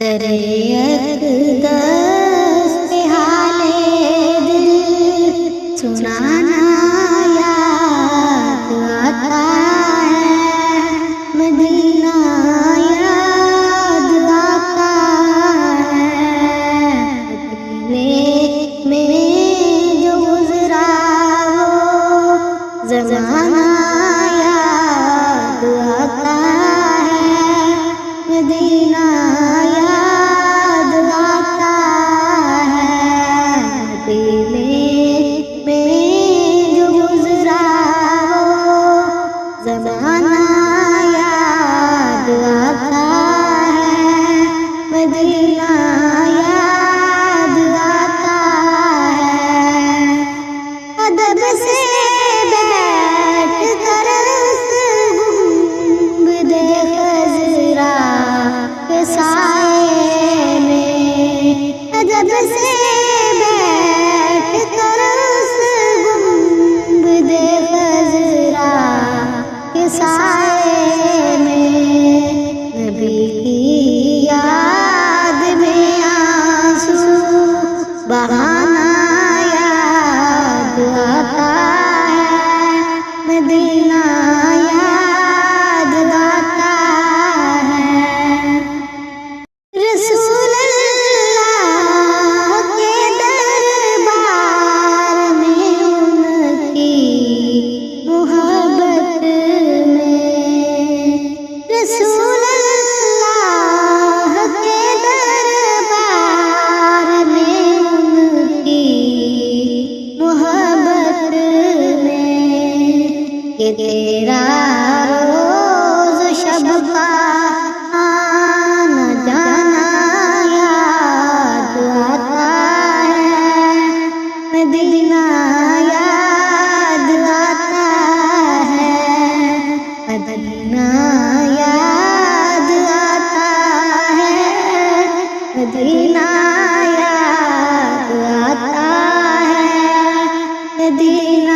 دريت دست حال دل سنانا یاد آتا ہے، مدینہ یاد آتا ہے، مدینے میں جو گزرا وہ زمانہ یاد آتا ہے، مدینہ بہانا یاد آتا ہے، مدینہ یاد آتا ہے، رسول اللہ کے دربار میں ان کی محبت میں، رسول اللہ کے کہ تیرا روز شب کا آنا جانا یاد آتا ہے، مدینہ یاد آتا ہے، مدینہ یاد آتا ہے، مدینہ یاد آتا ہے، مدینہ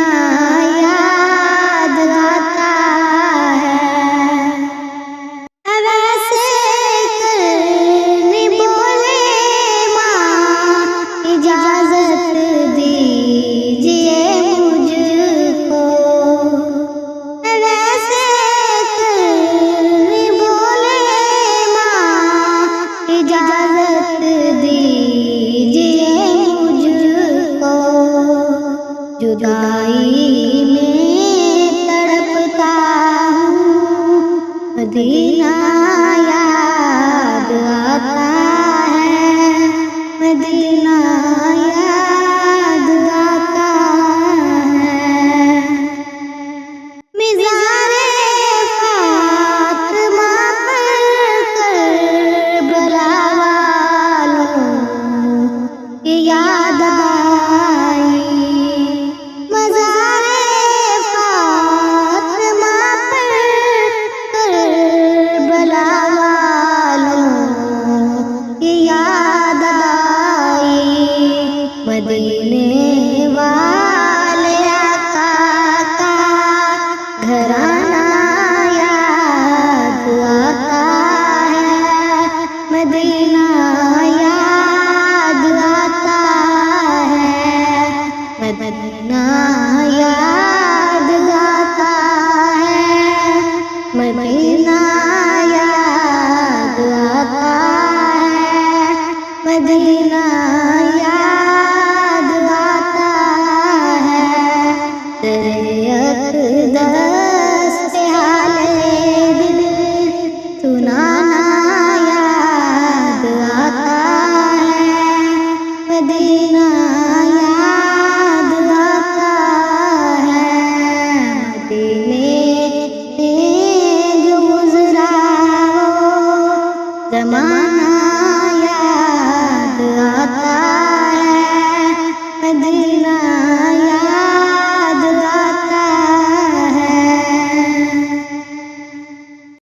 جدائی میں تڑپتا ہوں، مدینہ یاد آتا ہے، مدینہ یاد آتا ہے، مزار فاطمہ پر کربلا والوں کی یاد آئی، مدینے والے آقا کا گھرانہ یاد آتا ہے، مدینہ